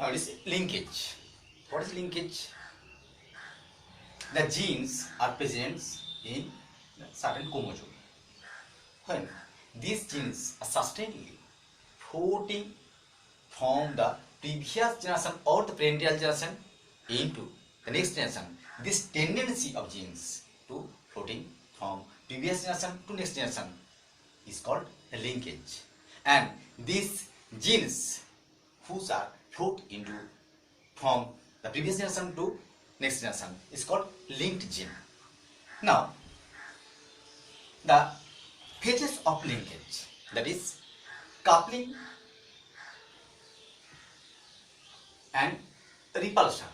Now it is linkage. What is linkage? The genes are present in certain chromosome. When these genes are sustainably floating from the previous generation or the parental generation into the next generation, this tendency of genes to floating from previous generation to next generation is called a linkage. And these genes whose are float into from the previous generation to next generation is called linked gene. Now, the phases of linkage, that is coupling and repulsion.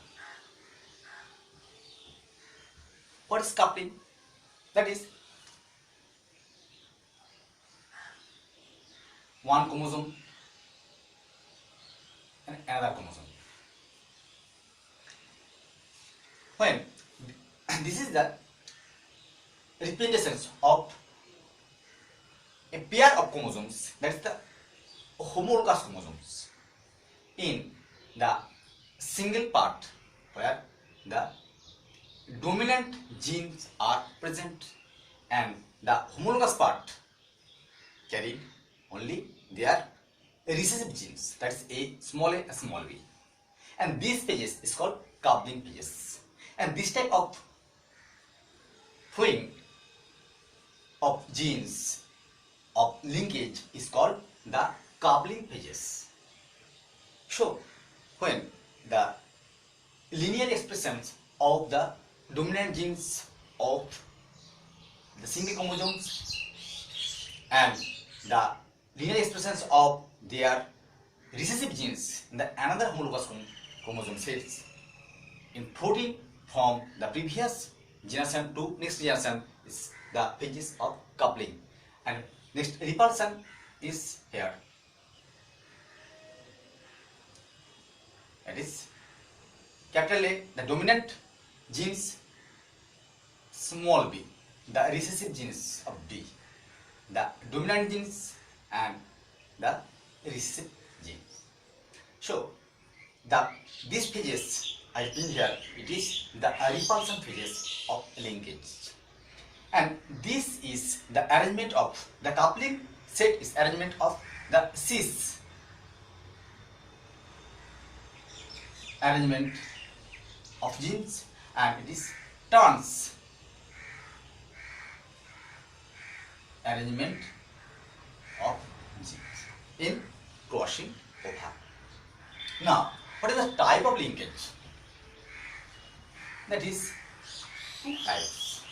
What is coupling? That is one chromosome and another chromosome. When this is the representations of a pair of chromosomes, that is the homologous chromosomes, in the single part where the dominant genes are present and the homologous part carried only their recessive genes, that is a small b. And these phases is called coupling phases. And this type of flowing of genes of linkage is called the coupling phases. So, when the linear expressions of the dominant genes of the single chromosomes and the linear expressions of their recessive genes in the another homologous chromosome sets in floating from the previous generation to next generation is the phases of coupling. And next, repulsion is here. That is capital A, the dominant genes, small b, the recessive genes of B, the dominant genes and the recessive genes. So, these phases I think here, it is the repulsion phases of linkage. And this is the arrangement of the coupling set is arrangement of the cis arrangement of genes, and it is trans arrangement of genes in crossing over. Now, what is the type of linkage? That is two types.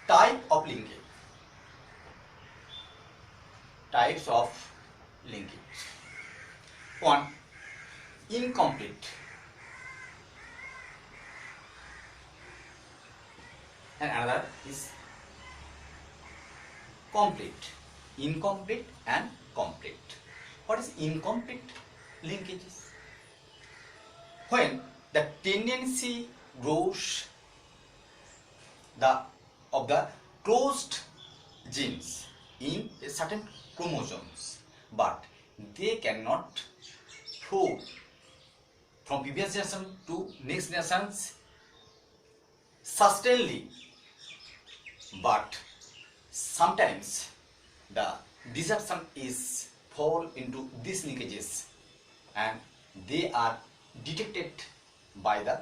Type of linkage. Types of linkage. One, incomplete. And another is complete. Incomplete and complete. What is incomplete linkages? When the tendency grows of the closed genes in a certain chromosomes, but they cannot flow from previous generation to next generations sustainably, but sometimes the disruption is fall into these linkages and they are detected by the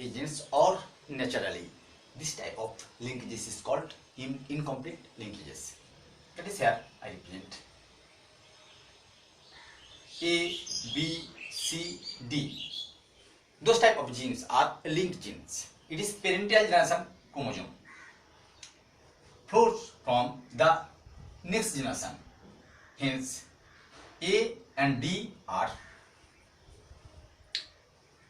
agents or naturally. This type of linkages is called incomplete linkages. That is here I represent A, B, C, D. Those type of genes are linked genes. It is parental generation chromosome flows from the next generation. Hence, A and D are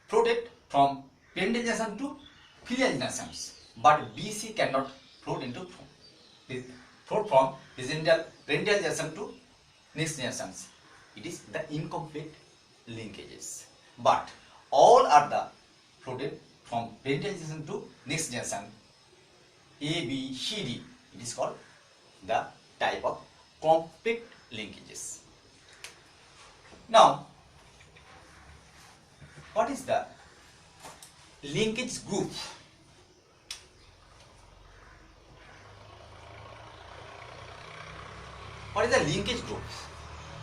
floated from parental generation to filial generations, but B, C cannot float from parental generation to next generations. It is the incomplete linkages. But all are the floated from parental generation to next generation. A, B, C, D. It is called the type of complete linkages. Now, What is the linkage group? What is the linkage group?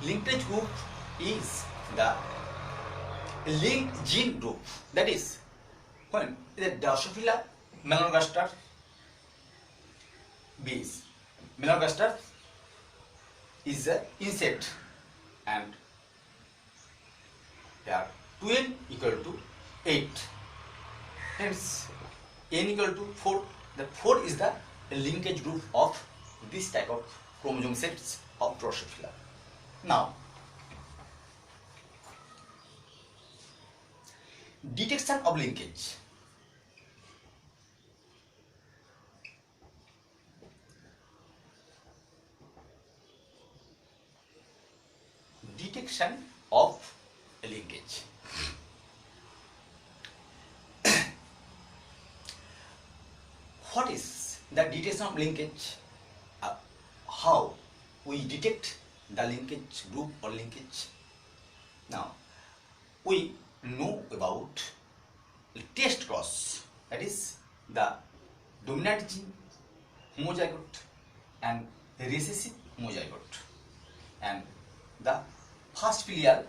Linkage group is the linked gene group. That is, when the Drosophila melanogaster bees, melanogaster is an insect, and here 2n equal to 8. Hence, n equal to 4. The 4 is the linkage group of this type of chromosome sets of Drosophila. Now, detection of linkage. Detection of linkage. What is the detection of linkage? How we detect the linkage group or linkage? Now, we know about test cross, that is the dominant gene homozygote and recessive homozygote, and the first filial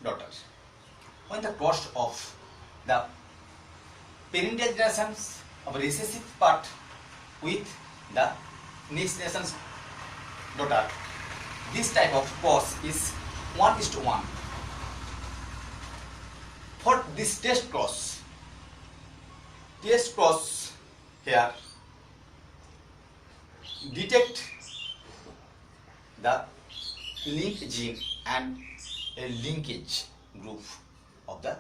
daughter. When the cross of the parental generations of recessive part with the next generation's daughter, this type of cross is 1:1. For this test cross here detect the linked gene and a linkage group of the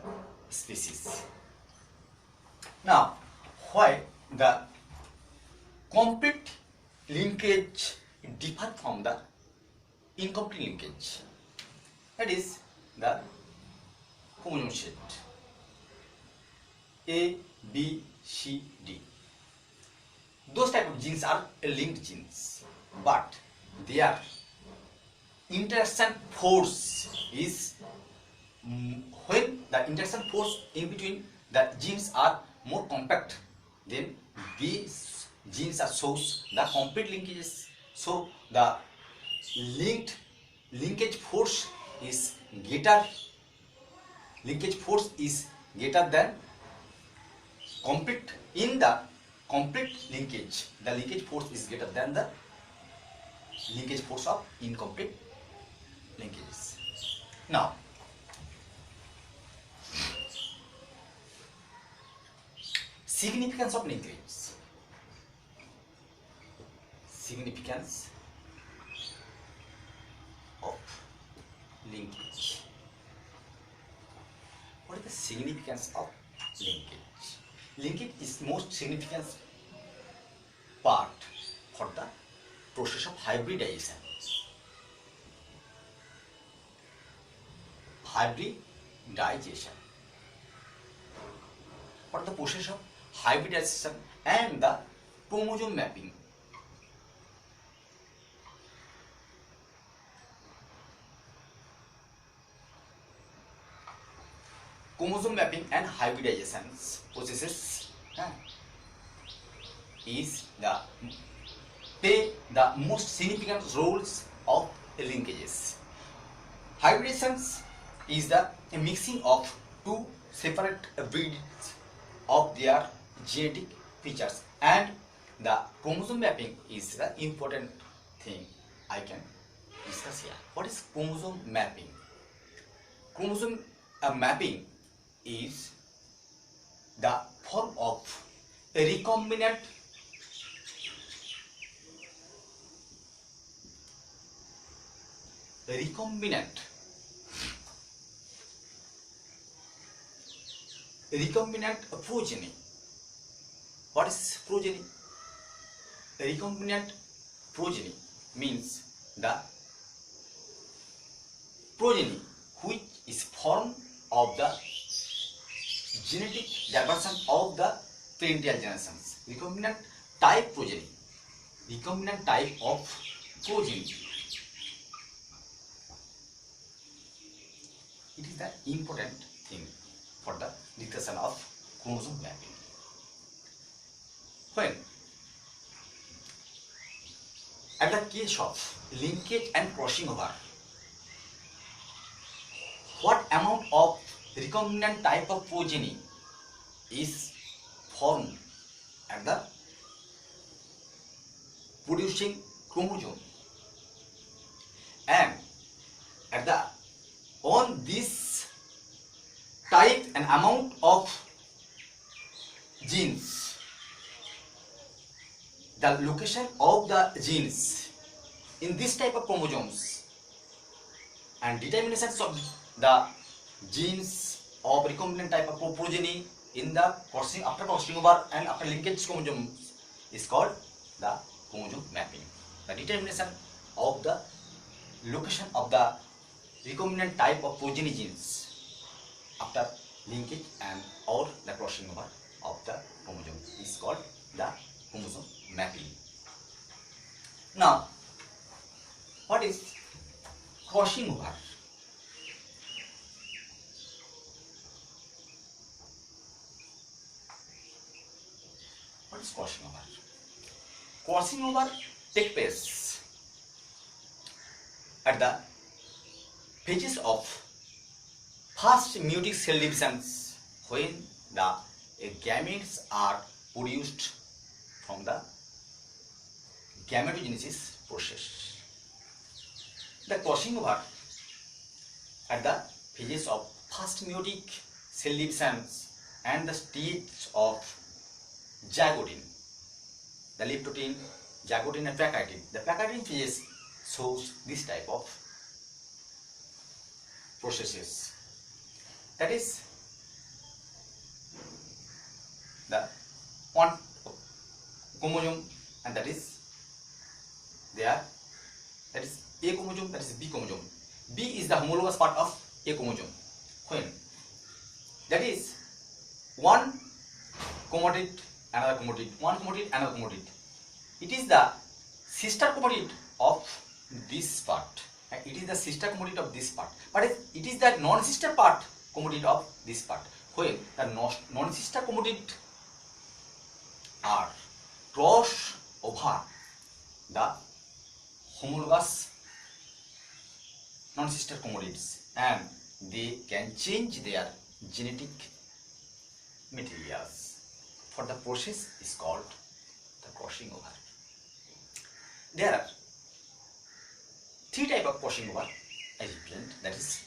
species. Now, why the complete linkage differ from the incomplete linkage? That is the chromosome set A, B, C, D. Those type of genes are linked genes, but their interaction force is when the interaction force in between the genes are more compact, then these genes are shows the complete linkages. So the linkage force is greater. Linkage force is greater than complete. In the complete linkage, the linkage force is greater than the linkage force of incomplete linkages. Now, significance of linkage. Significance of linkage. What is the significance of linkage? Linkage is most significant part for the process of hybridization. Hybridization. For the process of hybridization and the chromosome mapping. Chromosome mapping and hybridization processes is play the most significant roles of linkages. Hybridization is the mixing of two separate breeds of their genetic features, and the chromosome mapping is the important thing I can discuss here. What is chromosome mapping? Chromosome mapping is the form of a recombinant progeny. What is progeny? Recombinant progeny means the progeny which is formed of the genetic diversion of the parental generations. Recombinant type progeny. Recombinant type of progeny. It is the important thing. in for the discussion of chromosome mapping. When at the case of linkage and crossing over, what amount of recombinant type of progeny is formed at the producing chromosome, and at the on this type and amount of genes, the location of the genes in this type of chromosomes and determinations of the genes of recombinant type of progeny in the crossing after crossing over and after linkage chromosomes is called the chromosome mapping. The determination of the location of the recombinant type of progeny genes after linkage and or the crossing over of the chromosome is called the chromosome mapping. Now, what is crossing over? What is crossing over? Crossing over takes place at the phases of first meiotic cell divisions when the gametes are produced from the gametogenesis process. The crossing over at the phases of first meiotic cell divisions and the stage of zygote, the liptotin, zygote and packaging. The packaging phase shows this type of processes. That is the one chromosome, and that is there. That is A chromosome, that is B chromosome. B is the homologous part of A chromosome. When that is one chromatid, another chromatid, one chromatid, another chromatid. It is the sister chromatid of this part. It is the sister chromatid of this part, but it is the non-sister part chromatid of this part. When the non-sister chromatid are crossed over the homologous non-sister chromatids, and they can change their genetic materials. For the process is called the crossing over. There are three types of crossing over I represent, that is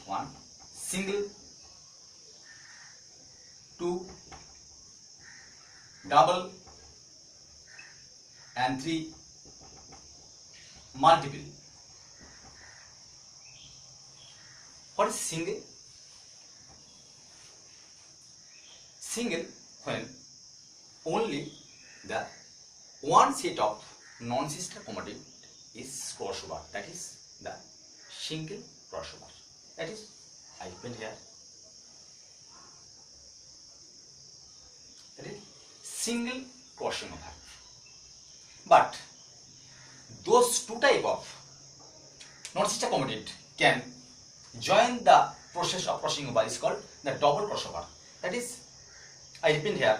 1. Single, 2. Double, and 3. Multiple. What is single? Single when only the one set of non-sister chromatid is crossover, that is the single crossover. That is, I put here, that is single crossing over. But those two type of non-sister chromatid can join the process of crossing over is called the double crossover. That is, I repeat here,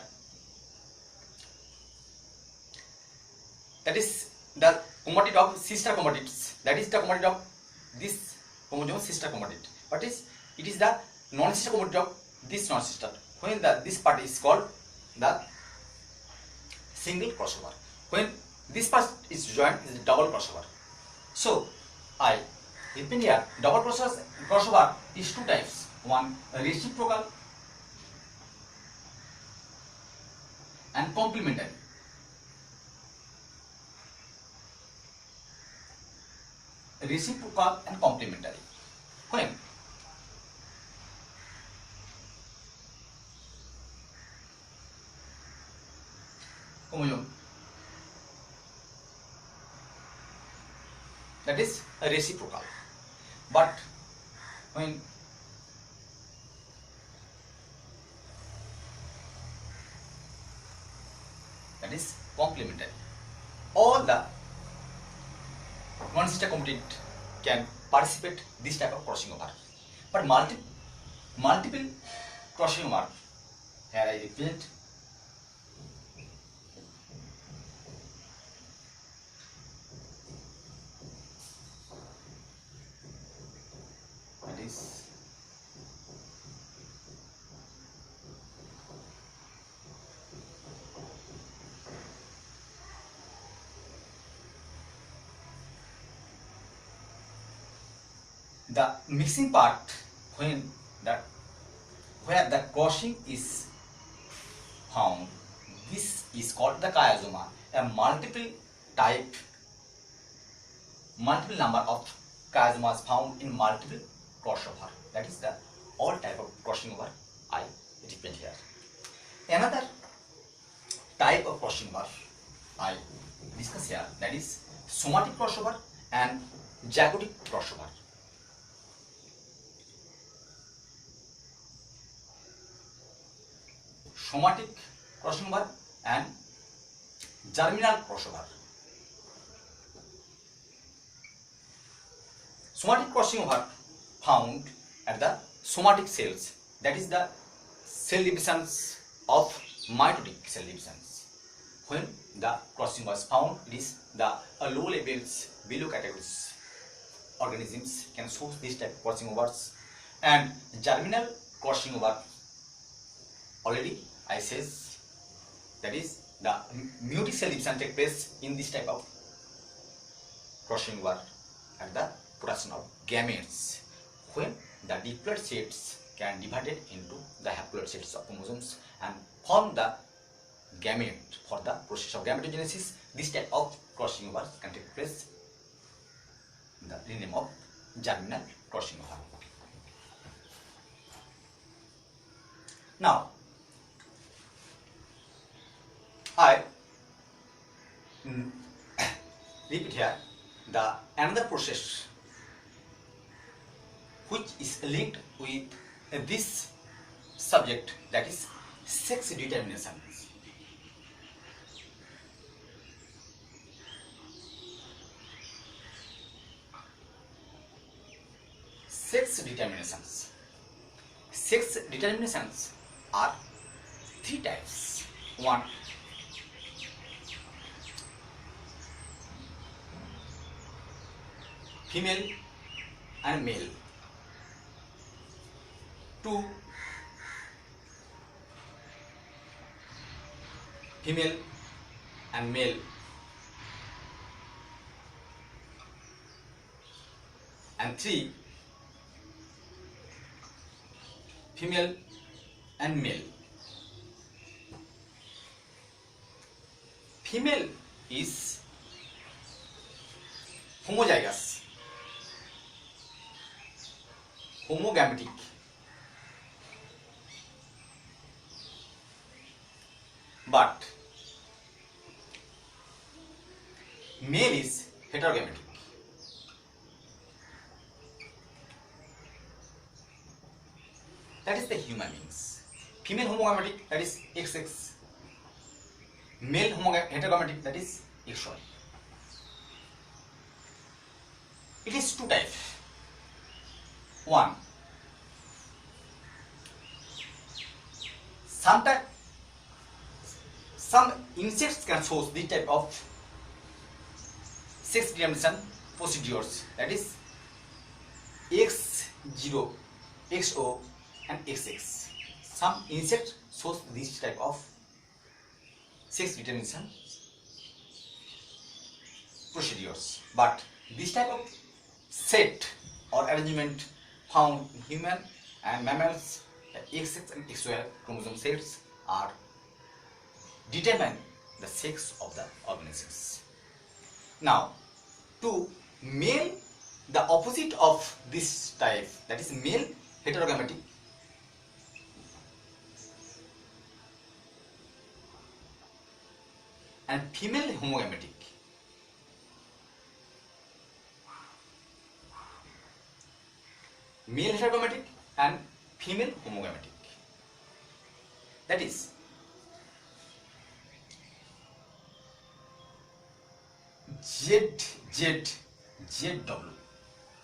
that is the chromatid of sister chromatids, that is the chromatid of this chromosome sister chromatid, but it is the non-sister chromatid of this non-sister. When this part is called the single crossover. When this part is joined is the double crossover. So I repeat here, double crossover is two types. One, reciprocal and complementary. Reciprocal and complementary. When chromosome, that is a reciprocal, but when that is complementary, all the non-sister chromatid can participate this type of crossing over, but multiple crossing over. Here I represent that is the mixing part when the where the crossing is found. This is called the chiasma, a multiple number of chiasmas found in multiple crossover. That is the all type of crossing over I represent here. Another type of crossing over I discuss here, that is somatic crossover and zygotic crossover. Somatic crossing over and germinal crossover. Somatic crossing over found at the somatic cells, that is the cell divisions of mitotic cell divisions. When the crossing was found, it is the low levels, below categories organisms can show this type of crossing overs. And germinal crossing over, already I says, that is the mutic cell division take place in this type of crossing over at the production of gametes, when the diploid sets can divided into the haploid sets of chromosomes and form the gamete for the process of gametogenesis. This type of crossing over can take place in the name of germinal crossing over. Now I repeat here the another process which is linked with this subject, that is sex determination. Sex determinations. Sex determinations are three types. One, female and male. Two, female and male. And three, female and male. Female is homozygous, homogametic. But male is heterogametic. That is the human beings. Female homogametic, that is XX. Male heterogametic, that is XY. It is two types. One, some insects can show this type of sex determination procedures, that is X0, XO and XX. Some insect shows this type of sex determination procedures, but this type of set or arrangement found in human and mammals, the XX and XY chromosome sets are determine the sex of the organisms. Now, to male, the opposite of this type, that is male heterogametic, and female homogametic. Male heterogametic and female homogametic. That is ZW,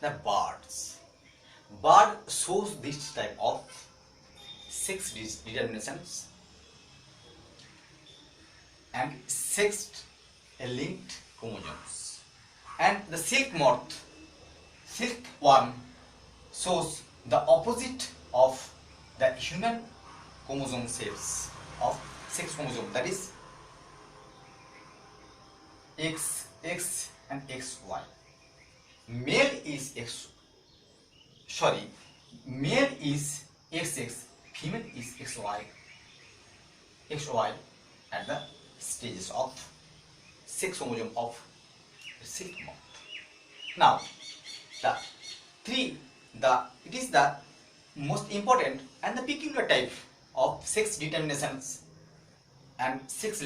the birds. bird shows this type of sex determinations and sex linked chromosomes. And the silkworm shows the opposite of the human chromosome sets of sex chromosome, that is XX and XY. Male is XX, female is XY at the stages of sex chromosome of silk moth. Now, it is the most important and the peculiar type of sex determinations and sex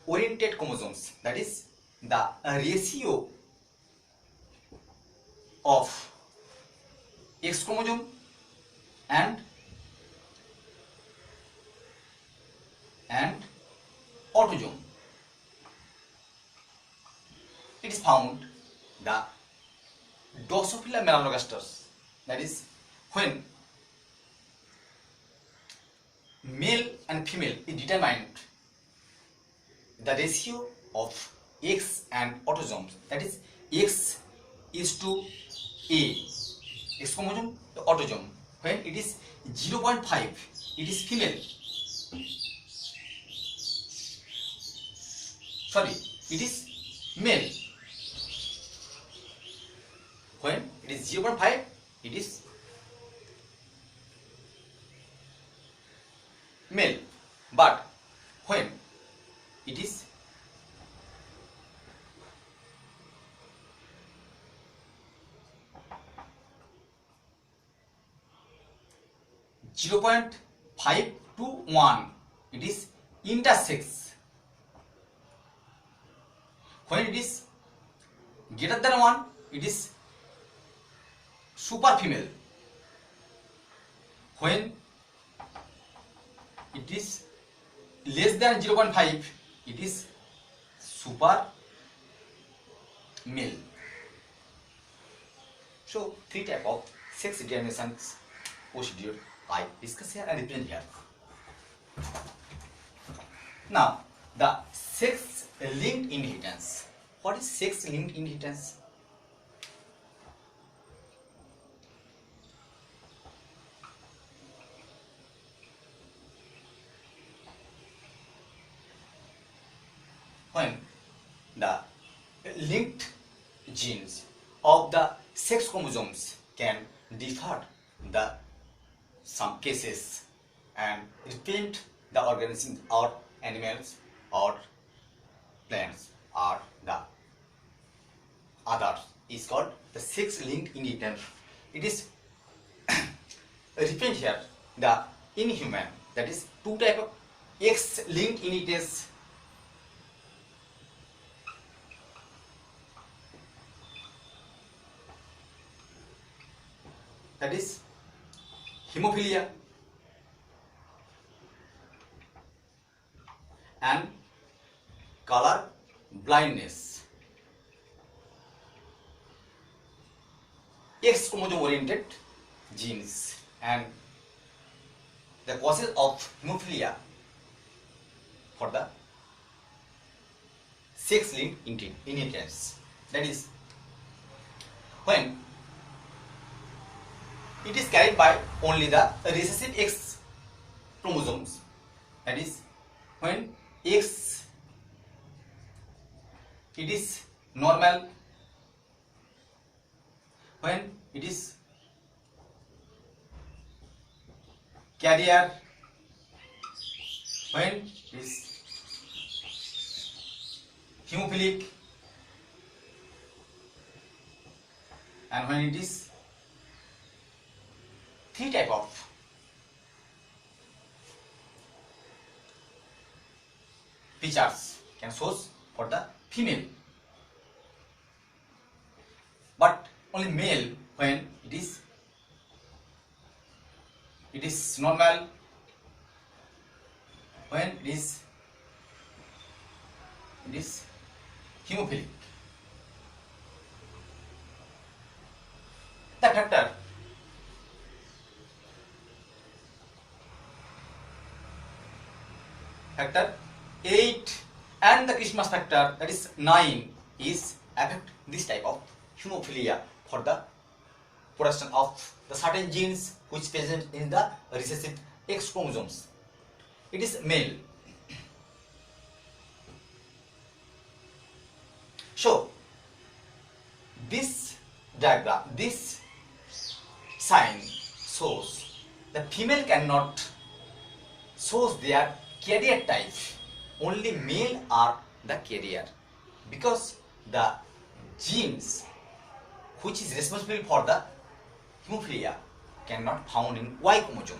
oriented chromosomes, that is the ratio of X chromosome and autosome. It is found the Drosophila melanogaster, that is when male and female is determined the ratio of X and autosomes, that is X is to A, X chromosome to autosome. When it is 0.5, it is female. It is male. When it is 0.5, it is male. But when it is 0.5 to 1, it is intersex. When it is greater than 1, it is super female. When it is less than 0.5, it is super male. So, 3 type of sex determination procedure I discuss here and represent here. Now, the sex linked inheritance. What is sex linked inheritance? When the linked genes of the sex chromosomes can differ the some cases and represent the organisms or animals or plants or the others is called the sex linked inheritance. It is represent here the inhuman, that is 2 type of X linked inheritance. That is hemophilia and color blindness. X chromosome oriented genes and the causes of hemophilia for the sex linked inheritance. That is when it is carried by only the recessive X chromosomes. That is when X it is normal, when it is carrier, when it is hemophilic, and when it is 3 type of features can shows for the female, but only male when it is normal, when it is hemophilic. the factor factor 8 and the Christmas factor, that is 9, is affect this type of hemophilia for the production of the certain genes which present in the recessive X chromosomes. It is male. So this diagram, this sign shows the female cannot shows their carrier type. Only male are the carrier, because the genes which is responsible for the hemophilia cannot found in Y chromosome.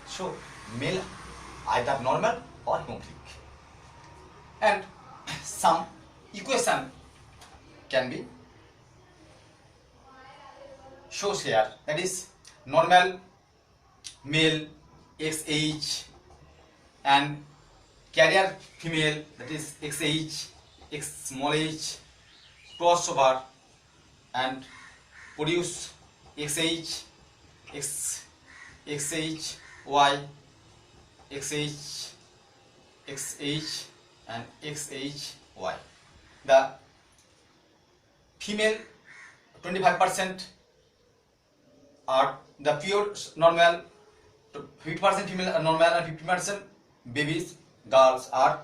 So male either normal or hemophilic. And some equation can be shows here, that is normal male XH and carrier female, that is XH, X small h, crossover and produce XH, XH, Y, XH, XH and XH, Y. The female 25% are the pure normal, 50% female are normal and 50% babies, girls are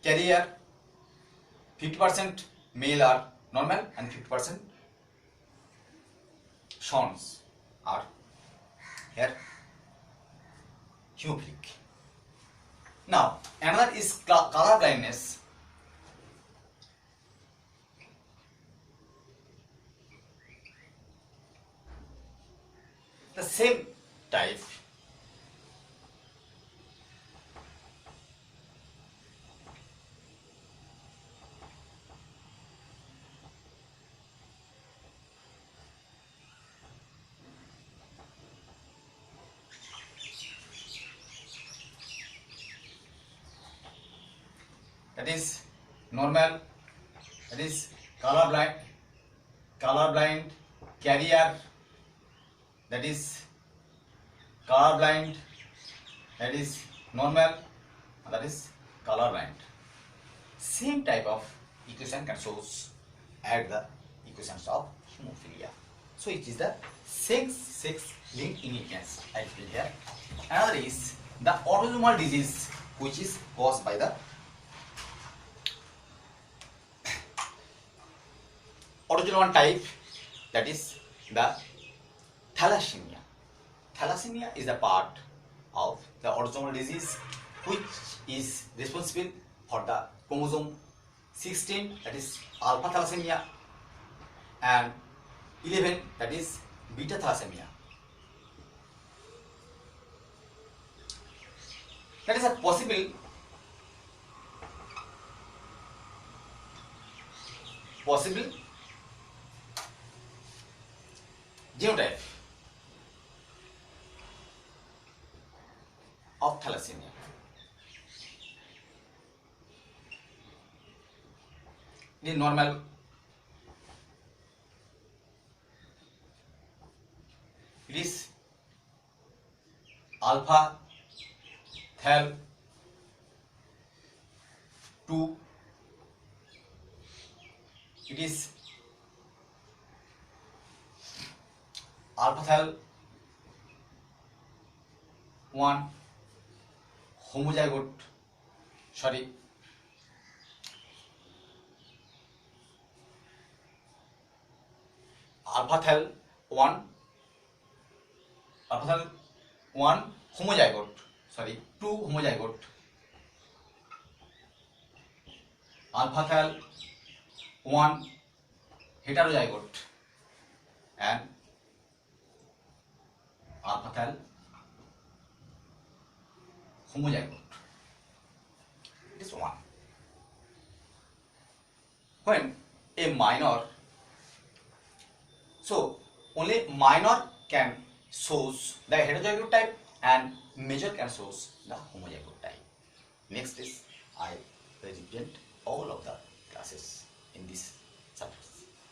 carrier, 50% male are normal and 50% sons are here hemophilic. Now another is color blindness. The same type, that is normal, that is color blind carrier, that is color blind, that is normal, that is color blind. Same type of equation can shows at the equations of hemophilia. So it is the sex linked inheritance I feel here. Another is the autosomal disease which is caused by the autosomal type, that is the thalassemia. Thalassemia is a part of the autosomal disease which is responsible for the chromosome 16, that is alpha thalassemia, and 11, that is beta thalassemia. That is a possible genotype of thalassemia. It is normal, it is alpha thal 2, it is alpha thal 1 homozygote, alpha thal 1 homozygote, 2 homozygote, alpha thal 1 heterozygote, and alpha thal homozygote. It is 1. When a minor, so only minor can shows the heterozygote type and major can shows the homozygote type. Next is I represent all of the classes in this subject.